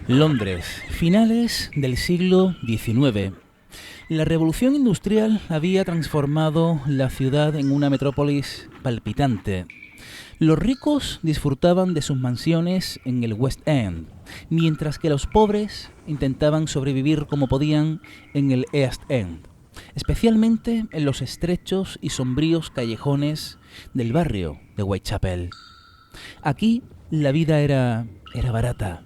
Londres, finales del siglo XIX. La revolución industrial había transformado la ciudad en una metrópolis palpitante. Los ricos disfrutaban de sus mansiones en el West End, mientras que los pobres intentaban sobrevivir como podían en el East End, especialmente en los estrechos y sombríos callejones del barrio de Whitechapel. Aquí la vida era barata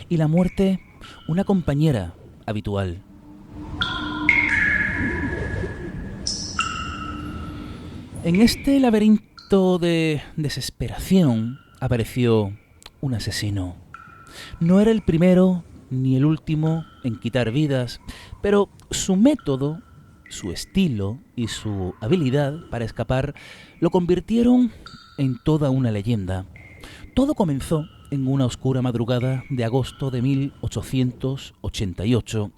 y la muerte una compañera habitual. En este laberinto de desesperación apareció un asesino. No era el primero ni el último en quitar vidas, pero su método, su estilo y su habilidad para escapar lo convirtieron en toda una leyenda. Todo comenzó en una oscura madrugada de agosto de 1888,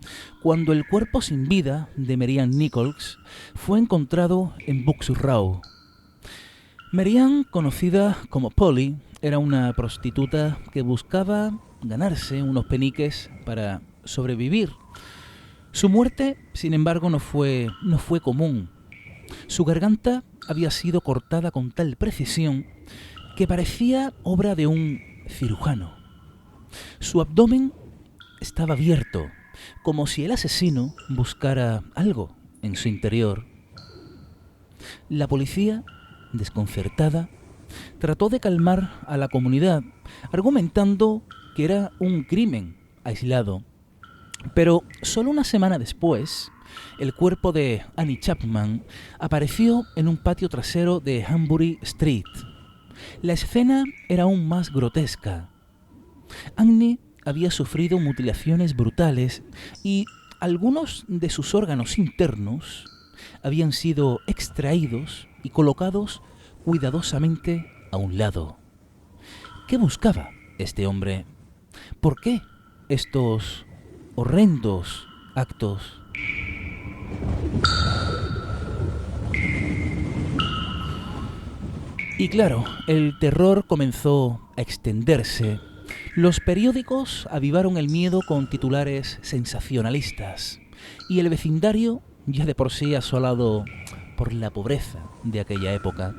cuando el cuerpo sin vida de Marianne Nichols fue encontrado en Bucks Row. Marianne, conocida como Polly, era una prostituta que buscaba ganarse unos peniques para sobrevivir. Su muerte, sin embargo, no fue común. Su garganta había sido cortada con tal precisión que parecía obra de un cirujano. Su abdomen estaba abierto, como si el asesino buscara algo en su interior. La policía, desconcertada, trató de calmar a la comunidad, argumentando que era un crimen aislado. Pero solo una semana después, el cuerpo de Annie Chapman apareció en un patio trasero de Hanbury Street. La escena era aún más grotesca. Annie había sufrido mutilaciones brutales y algunos de sus órganos internos habían sido extraídos y colocados cuidadosamente a un lado. ¿Qué buscaba este hombre? ¿Por qué estos horrendos actos? Y claro, el terror comenzó a extenderse. Los periódicos avivaron el miedo con titulares sensacionalistas y el vecindario, ya de por sí asolado por la pobreza de aquella época,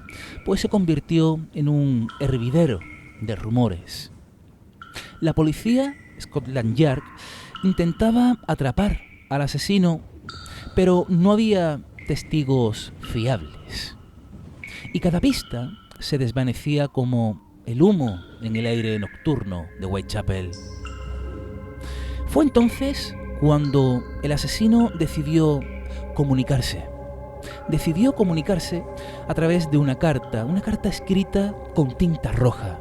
pues se convirtió en un hervidero de rumores. La policía, Scotland Yard, intentaba atrapar al asesino, pero no había testigos fiables. Y cada pista se desvanecía como el humo en el aire nocturno de Whitechapel. Fue entonces cuando el asesino decidió comunicarse. Decidió comunicarse a través de una carta escrita con tinta roja.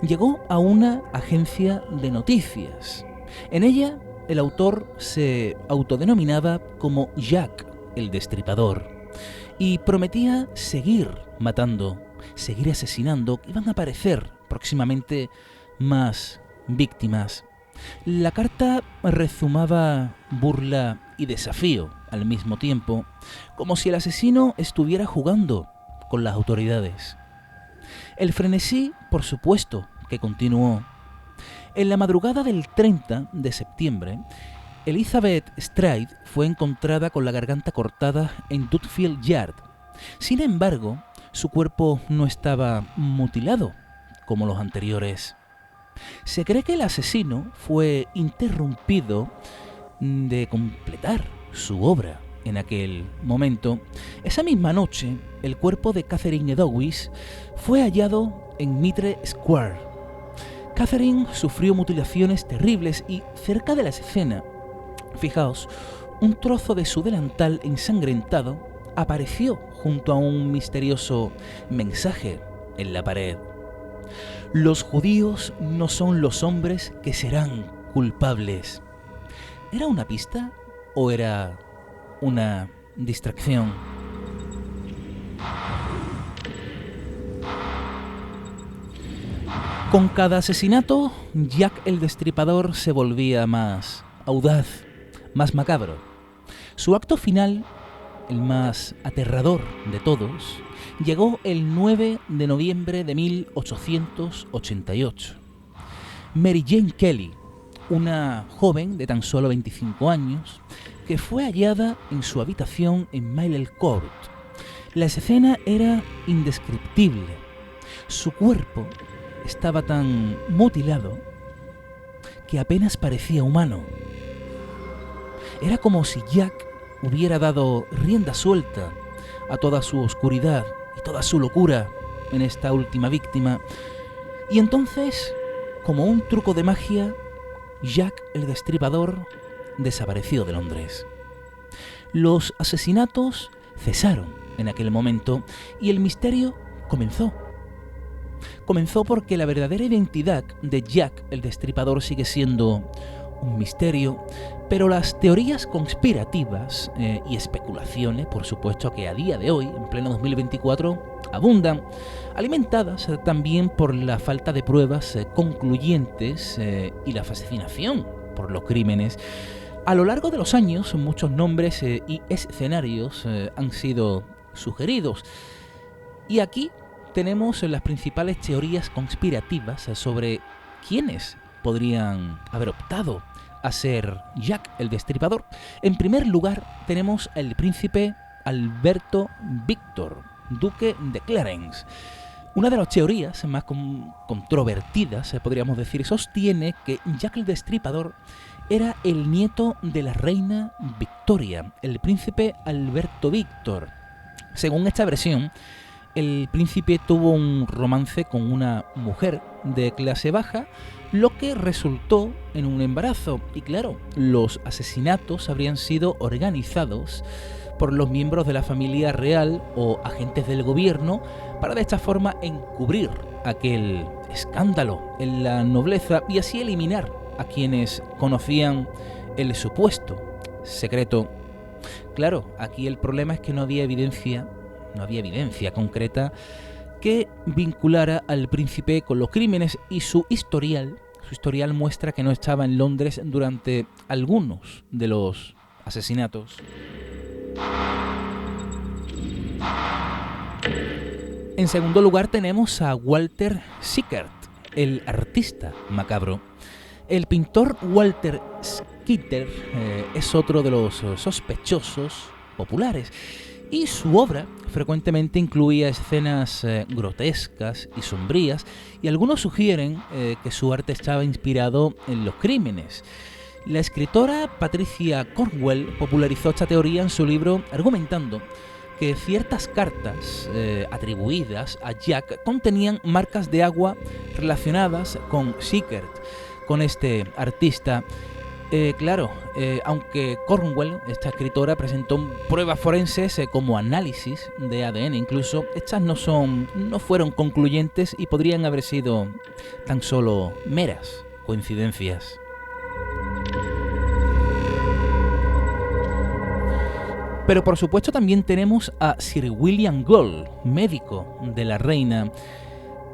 Llegó a una agencia de noticias. En ella, el autor se autodenominaba como Jack el Destripador y prometía seguir matando, seguir asesinando, que iban a aparecer próximamente más víctimas. La carta rezumaba burla y desafío al mismo tiempo, como si el asesino estuviera jugando con las autoridades. El frenesí, por supuesto, que continuó. En la madrugada del 30 de septiembre, Elizabeth Stride fue encontrada con la garganta cortada en Dudfield Yard. Sin embargo, su cuerpo no estaba mutilado como los anteriores. Se cree que el asesino fue interrumpido de completar su obra en aquel momento. Esa misma noche, el cuerpo de Catherine Eddowes fue hallado en Mitre Square. Catherine sufrió mutilaciones terribles y cerca de la escena, fijaos, un trozo de su delantal ensangrentado apareció junto a un misterioso mensaje en la pared. Los judíos no son los hombres que serán culpables. ¿Era una pista o era una distracción? Con cada asesinato, Jack el Destripador se volvía más audaz, más macabro. Su acto final, el más aterrador de todos, llegó el 9 de noviembre de 1888. Mary Jane Kelly, una joven de tan solo 25 años que fue hallada en su habitación en Miley Court. La escena era indescriptible. Su cuerpo estaba tan mutilado que apenas parecía humano. Era como si Jack hubiera dado rienda suelta a toda su oscuridad y toda su locura en esta última víctima. Y entonces, como un truco de magia, Jack el Destripador desapareció de Londres. Los asesinatos cesaron en aquel momento y el misterio comenzó. Comenzó porque la verdadera identidad de Jack el Destripador sigue siendo un misterio, pero las teorías conspirativas y especulaciones, por supuesto que a día de hoy, en pleno 2024, abundan, alimentadas también por la falta de pruebas concluyentes y la fascinación por los crímenes. A lo largo de los años, muchos nombres y escenarios han sido sugeridos, y aquí tenemos las principales teorías conspirativas sobre quiénes podrían haber optado a ser Jack el Destripador. En primer lugar, tenemos al príncipe Alberto Víctor, duque de Clarence. Una de las teorías más controvertidas, podríamos decir, sostiene que Jack el Destripador era el nieto de la reina Victoria, el príncipe Alberto Víctor. Según esta versión, el príncipe tuvo un romance con una mujer de clase baja, lo que resultó en un embarazo. Y claro, los asesinatos habrían sido organizados por los miembros de la familia real o agentes del gobierno para de esta forma encubrir aquel escándalo en la nobleza y así eliminar a quienes conocían el supuesto secreto. Claro, aquí el problema es que no había evidencia concreta que vinculara al príncipe con los crímenes, y su historial muestra que no estaba en Londres durante algunos de los asesinatos. En segundo lugar tenemos a Walter Sickert, el artista macabro. El pintor Walter Sickert es otro de los sospechosos populares, y su obra frecuentemente incluía escenas grotescas y sombrías, y algunos sugieren que su arte estaba inspirado en los crímenes. La escritora Patricia Cornwell popularizó esta teoría en su libro, argumentando que ciertas cartas atribuidas a Jack contenían marcas de agua relacionadas con Sickert, con este artista. Aunque Cornwell, esta escritora, presentó pruebas forenses como análisis de ADN, incluso estas no fueron concluyentes y podrían haber sido tan solo meras coincidencias. Pero por supuesto también tenemos a Sir William Gould, médico de la reina,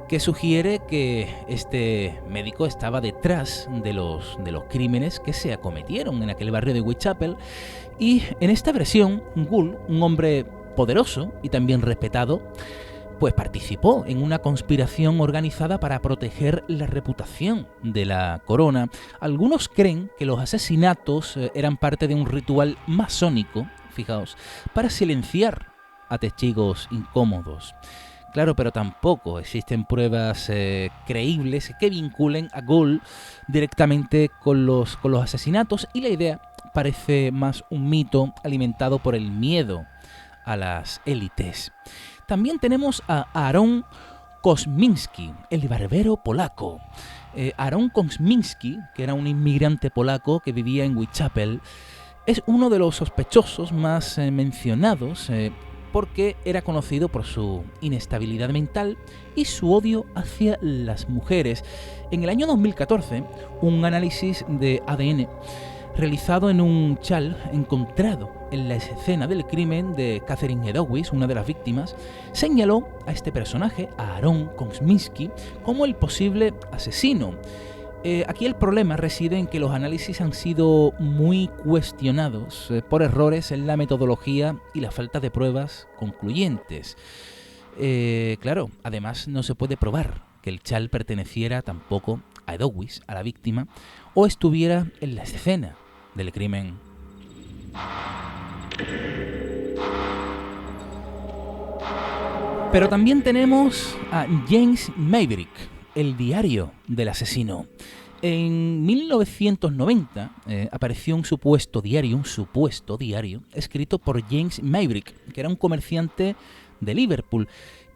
que sugiere que este médico estaba detrás de los crímenes que se acometieron en aquel barrio de Whitechapel. Y en esta versión, Gould, un hombre poderoso y también respetado, pues participó en una conspiración organizada para proteger la reputación de la corona. Algunos creen que los asesinatos eran parte de un ritual masónico, fijaos, para silenciar a testigos incómodos. Claro, pero tampoco existen pruebas creíbles que vinculen a Gould directamente con los asesinatos, y la idea parece más un mito alimentado por el miedo a las élites. También tenemos a Aaron Kosminski, el barbero polaco. Aaron Kosminski, que era un inmigrante polaco que vivía en Whitechapel, es uno de los sospechosos más mencionados, porque era conocido por su inestabilidad mental y su odio hacia las mujeres. En el año 2014, un análisis de ADN realizado en un chal encontrado en la escena del crimen de Catherine Edowis, una de las víctimas, señaló a este personaje, a Aaron Kosminski, como el posible asesino. Aquí el problema reside en que los análisis han sido muy cuestionados por errores en la metodología y la falta de pruebas concluyentes. Además no se puede probar que el chal perteneciera tampoco a Edowis, a la víctima, o estuviera en la escena del crimen. Pero también tenemos a James Maverick, el diario del asesino. En 1990 apareció un supuesto diario, escrito por James Maverick, que era un comerciante de Liverpool,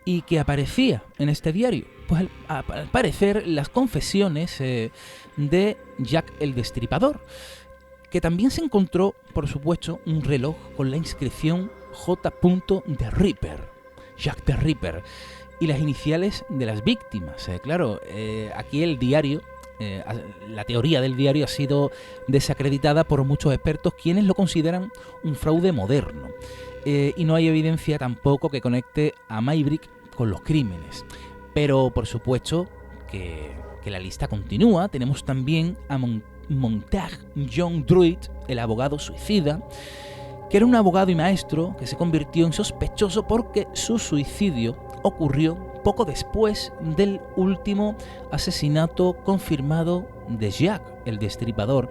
y que aparecía en este diario. Pues al parecer las confesiones de Jack el Destripador, que también se encontró, por supuesto, un reloj con la inscripción J. the Ripper, Jack the Ripper, y las iniciales de las víctimas. Claro, aquí el diario, la teoría del diario ha sido desacreditada por muchos expertos, quienes lo consideran un fraude moderno. Y no hay evidencia tampoco que conecte a Maverick con los crímenes. Pero, por supuesto, que la lista continúa. Tenemos también a Montague John Druid, el abogado suicida, que era un abogado y maestro que se convirtió en sospechoso porque su suicidio ocurrió poco después del último asesinato confirmado de Jack el Destripador.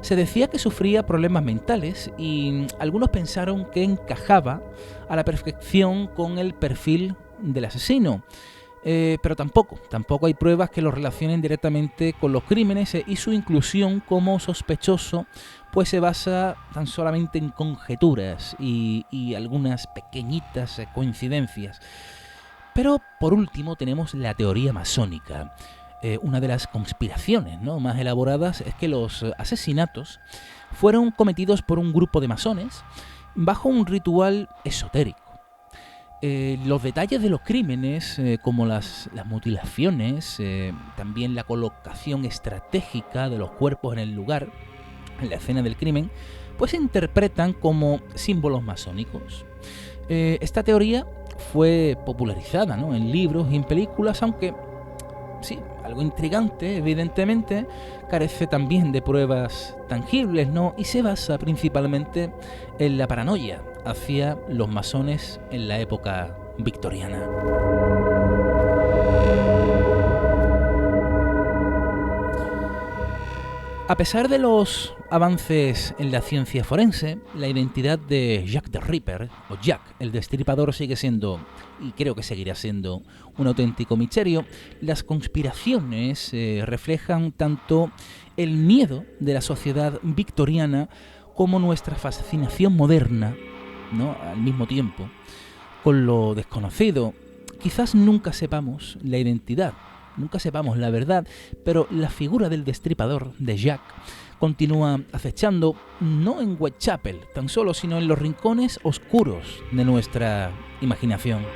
Se decía que sufría problemas mentales y algunos pensaron que encajaba a la perfección con el perfil del asesino. Pero tampoco hay pruebas que lo relacionen directamente con los crímenes, y su inclusión como sospechoso pues se basa tan solamente en conjeturas y algunas pequeñitas coincidencias. Pero por último tenemos la teoría masónica. Una de las conspiraciones, ¿no?, más elaboradas es que los asesinatos fueron cometidos por un grupo de masones bajo un ritual esotérico. Los detalles de los crímenes, como las mutilaciones, también la colocación estratégica de los cuerpos en el lugar, en la escena del crimen, pues se interpretan como símbolos masónicos. Esta teoría fue popularizada, ¿no?, en libros y en películas, aunque sí, algo intrigante, evidentemente, carece también de pruebas tangibles, ¿no?, y se basa principalmente en la paranoia hacia los masones en la época victoriana. A pesar de los avances en la ciencia forense, la identidad de Jack the Ripper, o Jack el Destripador, sigue siendo, y creo que seguirá siendo, un auténtico misterio. Las conspiraciones reflejan tanto el miedo de la sociedad victoriana como nuestra fascinación moderna, ¿no?, al mismo tiempo, con lo desconocido. Quizás nunca sepamos la identidad, nunca sepamos la verdad, pero la figura del destripador de Jack continúa acechando, no en Whitechapel tan solo, sino en los rincones oscuros de nuestra imaginación.